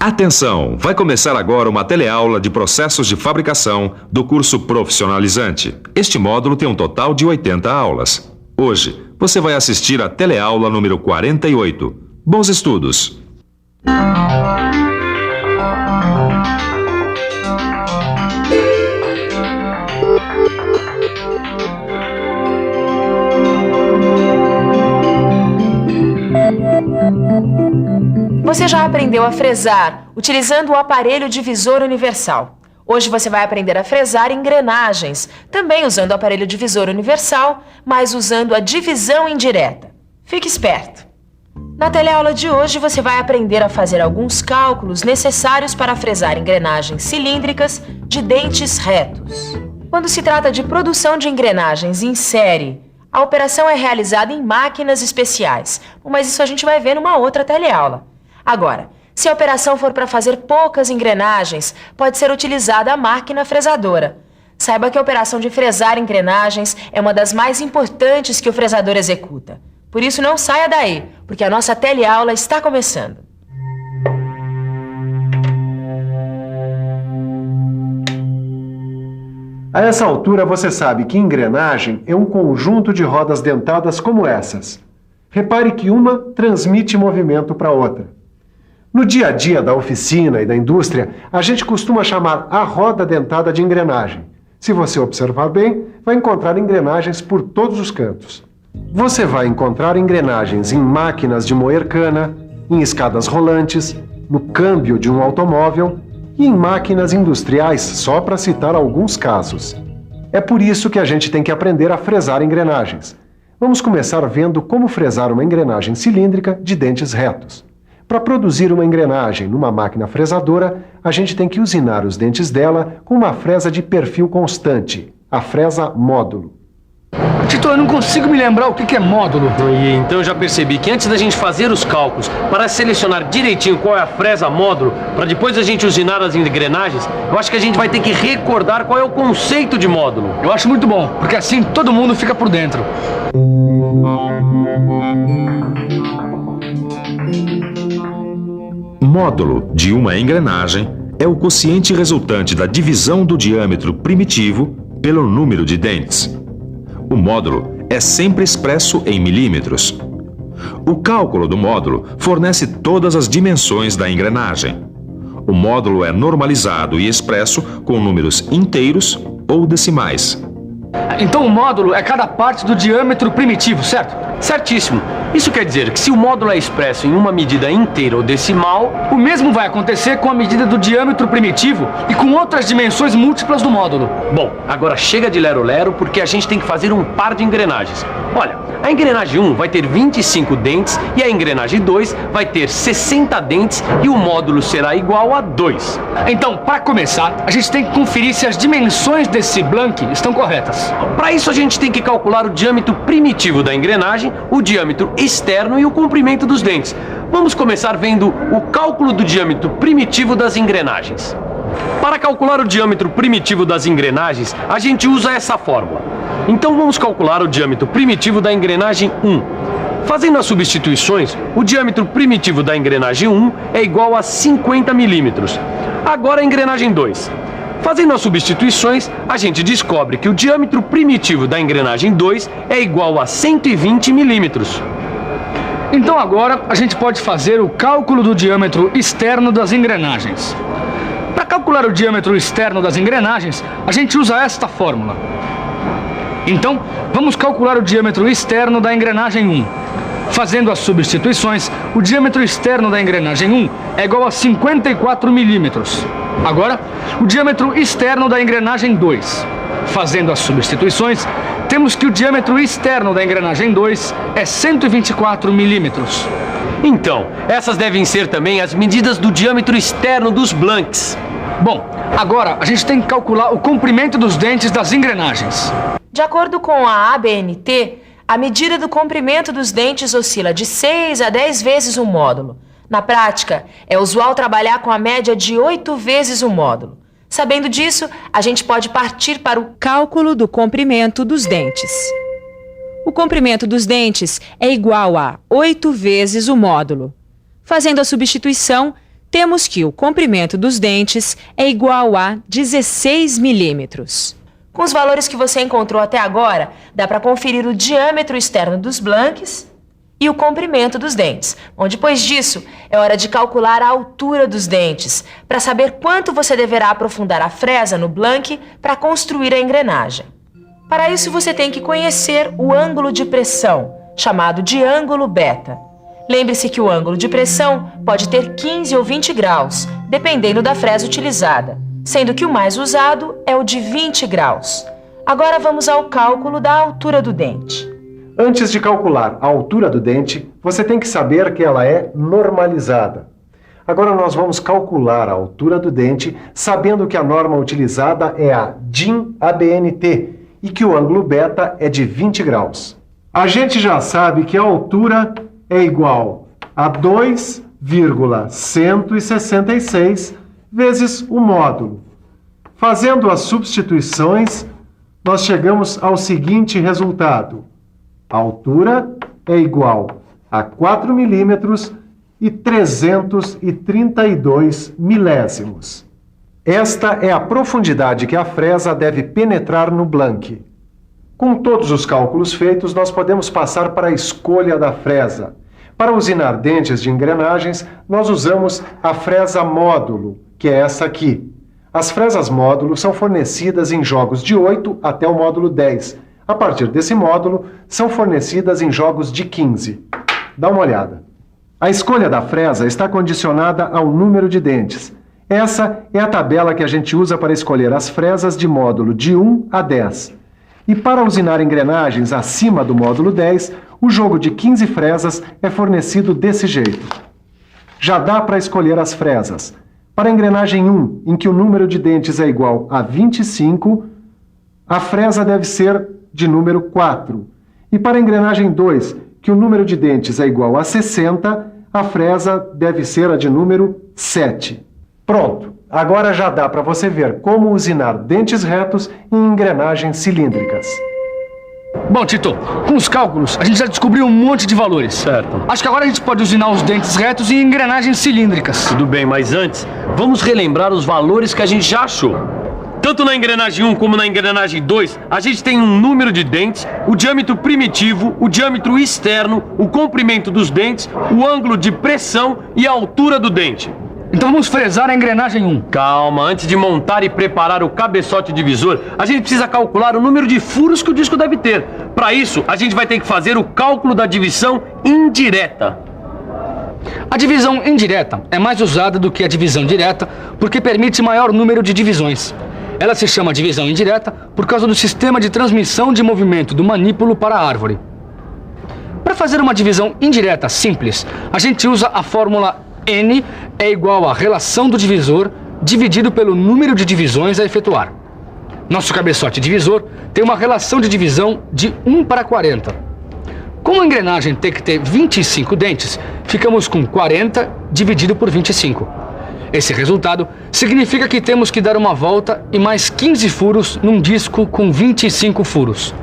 Atenção! Vai começar agora uma teleaula de processos de fabricação do curso profissionalizante. Este módulo tem um total de 80 aulas. Hoje, você vai assistir a teleaula número 48. Bons estudos! Você já aprendeu a fresar utilizando o aparelho divisor universal. Hoje você vai aprender a fresar engrenagens, também usando o aparelho divisor universal, mas usando a divisão indireta. Fique esperto! Na teleaula de hoje você vai aprender a fazer alguns cálculos necessários para fresar engrenagens cilíndricas de dentes retos. Quando se trata de produção de engrenagens em série, a operação é realizada em máquinas especiais, mas isso a gente vai ver numa outra teleaula. Agora, se a operação for para fazer poucas engrenagens, pode ser utilizada a máquina fresadora. Saiba que a operação de fresar engrenagens é uma das mais importantes que o fresador executa. Por isso não saia daí, porque a nossa teleaula está começando. A essa altura você sabe que engrenagem é um conjunto de rodas dentadas como essas. Repare que uma transmite movimento para outra. No dia a dia da oficina e da indústria, a gente costuma chamar a roda dentada de engrenagem. Se você observar bem, vai encontrar engrenagens por todos os cantos. Você vai encontrar engrenagens em máquinas de moer cana, em escadas rolantes, no câmbio de um automóvel e em máquinas industriais, só para citar alguns casos. É por isso que a gente tem que aprender a fresar engrenagens. Vamos começar vendo como fresar uma engrenagem cilíndrica de dentes retos. Para produzir uma engrenagem numa máquina fresadora, a gente tem que usinar os dentes dela com uma fresa de perfil constante, a fresa módulo. Tito, eu não consigo me lembrar o que é módulo. Então eu já percebi que antes da gente fazer os cálculos, para selecionar direitinho qual é a fresa módulo, para depois a gente usinar as engrenagens, eu acho que a gente vai ter que recordar qual é o conceito de módulo. Eu acho muito bom, porque assim todo mundo fica por dentro. Módulo de uma engrenagem é o quociente resultante da divisão do diâmetro primitivo pelo número de dentes. O módulo é sempre expresso em milímetros. O cálculo do módulo fornece todas as dimensões da engrenagem. O módulo é normalizado e expresso com números inteiros ou decimais. Então o módulo é cada parte do diâmetro primitivo, certo? Certíssimo. Isso quer dizer que se o módulo é expresso em uma medida inteira ou decimal, o mesmo vai acontecer com a medida do diâmetro primitivo e com outras dimensões múltiplas do módulo. Bom, agora chega de lero-lero porque a gente tem que fazer um par de engrenagens. Olha, a engrenagem 1 vai ter 25 dentes e a engrenagem 2 vai ter 60 dentes e o módulo será igual a 2. Então, para começar, a gente tem que conferir se as dimensões desse blank estão corretas. Para isso a gente tem que calcular o diâmetro primitivo da engrenagem, o diâmetro externo e o comprimento dos dentes. Vamos começar vendo o cálculo do diâmetro primitivo das engrenagens. Para calcular o diâmetro primitivo das engrenagens, a gente usa essa fórmula. Então vamos calcular o diâmetro primitivo da engrenagem 1. Fazendo as substituições, o diâmetro primitivo da engrenagem 1 é igual a 50 milímetros. Agora a engrenagem 2. Fazendo as substituições, a gente descobre que o diâmetro primitivo da engrenagem 2 é igual a 120 milímetros. Então agora a gente pode fazer o cálculo do diâmetro externo das engrenagens. Para calcular o diâmetro externo das engrenagens, a gente usa esta fórmula. Então, vamos calcular o diâmetro externo da engrenagem 1. Fazendo as substituições, o diâmetro externo da engrenagem 1 é igual a 54 milímetros. Agora, o diâmetro externo da engrenagem 2. Fazendo as substituições, temos que o diâmetro externo da engrenagem 2 é 124 milímetros. Então, essas devem ser também as medidas do diâmetro externo dos blanks. Bom, agora a gente tem que calcular o comprimento dos dentes das engrenagens. De acordo com a ABNT, a medida do comprimento dos dentes oscila de 6 a 10 vezes o módulo. Na prática, é usual trabalhar com a média de 8 vezes o módulo. Sabendo disso, a gente pode partir para o cálculo do comprimento dos dentes. O comprimento dos dentes é igual a 8 vezes o módulo. Fazendo a substituição, temos que o comprimento dos dentes é igual a 16 milímetros. Com os valores que você encontrou até agora, dá para conferir o diâmetro externo dos blanques e o comprimento dos dentes. Bom, depois disso, é hora de calcular a altura dos dentes, para saber quanto você deverá aprofundar a fresa no blanque para construir a engrenagem. Para isso, você tem que conhecer o ângulo de pressão, chamado de ângulo beta. Lembre-se que o ângulo de pressão pode ter 15 ou 20 graus, dependendo da fresa utilizada, sendo que o mais usado é o de 20 graus. Agora vamos ao cálculo da altura do dente. Antes de calcular a altura do dente, você tem que saber que ela é normalizada. Agora nós vamos calcular a altura do dente, sabendo que a norma utilizada é a DIN-ABNT e que o ângulo beta é de 20 graus. A gente já sabe que a altura é igual a 2,166 vezes o módulo. Fazendo as substituições, nós chegamos ao seguinte resultado. A altura é igual a 4 milímetros e 332 milésimos. Esta é a profundidade que a fresa deve penetrar no blanque. Com todos os cálculos feitos, nós podemos passar para a escolha da fresa. Para usinar dentes de engrenagens, nós usamos a fresa módulo, que é essa aqui. As fresas módulo são fornecidas em jogos de 8 até o módulo 10. A partir desse módulo, são fornecidas em jogos de 15. Dá uma olhada. A escolha da fresa está condicionada ao número de dentes. Essa é a tabela que a gente usa para escolher as fresas de módulo de 1 a 10. E para usinar engrenagens acima do módulo 10, o jogo de 15 fresas é fornecido desse jeito. Já dá para escolher as fresas. Para a engrenagem 1, em que o número de dentes é igual a 25, a fresa deve ser de número 4. E para a engrenagem 2, que o número de dentes é igual a 60, a fresa deve ser a de número 7. Pronto! Agora já dá para você ver como usinar dentes retos em engrenagens cilíndricas. Bom, Tito, com os cálculos, a gente já descobriu um monte de valores. Certo. Acho que agora a gente pode usinar os dentes retos em engrenagens cilíndricas. Tudo bem, mas antes, vamos relembrar os valores que a gente já achou. Tanto na engrenagem 1 como na engrenagem 2, a gente tem um número de dentes, o diâmetro primitivo, o diâmetro externo, o comprimento dos dentes, o ângulo de pressão e a altura do dente. Então vamos fresar a engrenagem 1. Calma, antes de montar e preparar o cabeçote divisor, a gente precisa calcular o número de furos que o disco deve ter. Para isso, a gente vai ter que fazer o cálculo da divisão indireta. A divisão indireta é mais usada do que a divisão direta porque permite maior número de divisões. Ela se chama divisão indireta por causa do sistema de transmissão de movimento do manípulo para a árvore. Para fazer uma divisão indireta simples, a gente usa a fórmula N é igual à relação do divisor dividido pelo número de divisões a efetuar. Nosso cabeçote divisor tem uma relação de divisão de 1 para 40. Como a engrenagem tem que ter 25 dentes, ficamos com 40 dividido por 25. Esse resultado significa que temos que dar uma volta e mais 15 furos num disco com 25 furos.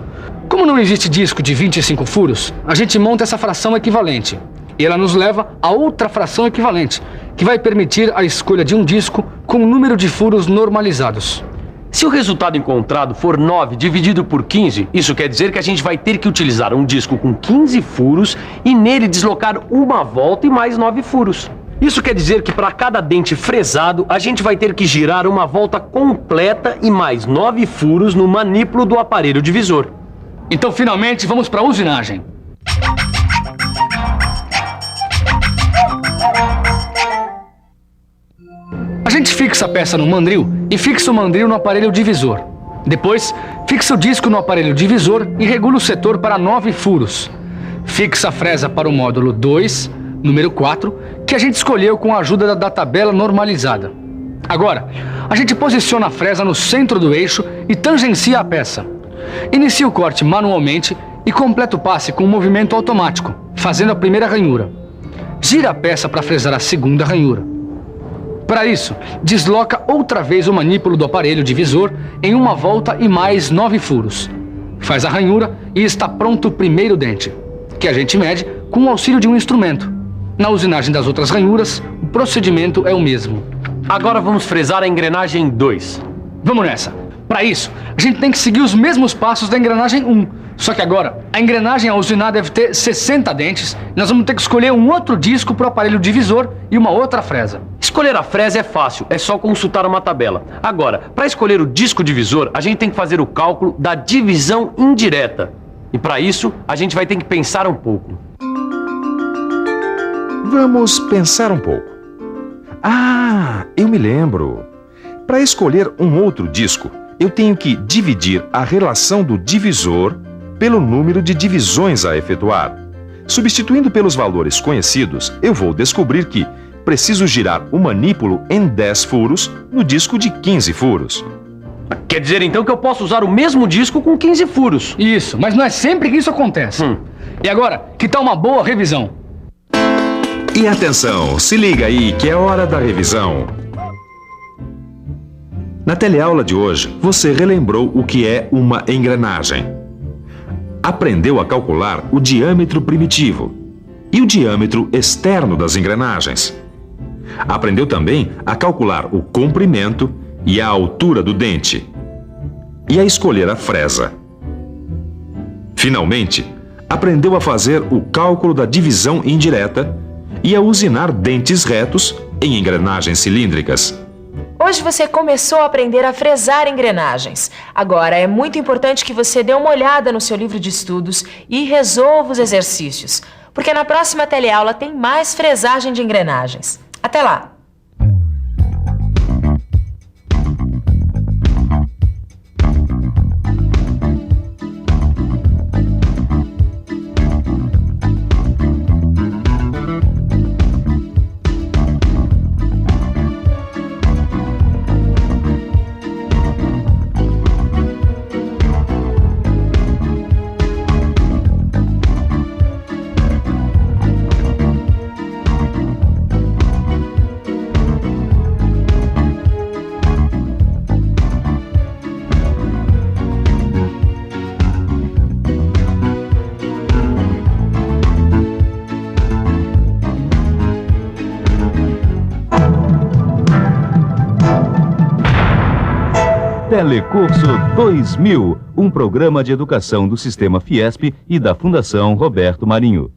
Como não existe disco de 25 furos, a gente monta essa fração equivalente. E ela nos leva a outra fração equivalente, que vai permitir a escolha de um disco com um número de furos normalizados. Se o resultado encontrado for 9 dividido por 15, isso quer dizer que a gente vai ter que utilizar um disco com 15 furos e nele deslocar uma volta e mais 9 furos. Isso quer dizer que para cada dente fresado, a gente vai ter que girar uma volta completa e mais 9 furos no manípulo do aparelho divisor. Então, finalmente, vamos para a usinagem. A gente fixa a peça no mandril e fixa o mandril no aparelho divisor. Depois, fixa o disco no aparelho divisor e regula o setor para 9 furos. Fixa a fresa para o módulo 2, número 4, que a gente escolheu com a ajuda da tabela normalizada. Agora, a gente posiciona a fresa no centro do eixo e tangencia a peça. Inicia o corte manualmente e completa o passe com um movimento automático, fazendo a primeira ranhura. Gira a peça para fresar a segunda ranhura. Para isso, desloca outra vez o manípulo do aparelho divisor em uma volta e mais 9 furos. Faz a ranhura e está pronto o primeiro dente, que a gente mede com o auxílio de um instrumento. Na usinagem das outras ranhuras, o procedimento é o mesmo. Agora vamos fresar a engrenagem 2. Vamos nessa. Para isso, a gente tem que seguir os mesmos passos da engrenagem 1. Só que agora, a engrenagem a usinar deve ter 60 dentes. Nós vamos ter que escolher um outro disco para o aparelho divisor e uma outra fresa. Escolher a fresa é fácil, é só consultar uma tabela. Agora, para escolher o disco divisor, a gente tem que fazer o cálculo da divisão indireta. E para isso, a gente vai ter que pensar um pouco. Vamos pensar um pouco. Ah, eu me lembro. Para escolher um outro disco, eu tenho que dividir a relação do divisor pelo número de divisões a efetuar. Substituindo pelos valores conhecidos, eu vou descobrir que preciso girar o manípulo em 10 furos no disco de 15 furos. Quer dizer então que eu posso usar o mesmo disco com 15 furos? Isso, mas não é sempre que isso acontece. E agora, que tal uma boa revisão? E atenção, se liga aí que é hora da revisão. Na teleaula de hoje, você relembrou o que é uma engrenagem. Aprendeu a calcular o diâmetro primitivo e o diâmetro externo das engrenagens. Aprendeu também a calcular o comprimento e a altura do dente e a escolher a fresa. Finalmente, aprendeu a fazer o cálculo da divisão indireta e a usinar dentes retos em engrenagens cilíndricas. Hoje você começou a aprender a fresar engrenagens. Agora é muito importante que você dê uma olhada no seu livro de estudos e resolva os exercícios, porque na próxima teleaula tem mais fresagem de engrenagens. Até lá! Telecurso 2000, um programa de educação do Sistema Fiesp e da Fundação Roberto Marinho.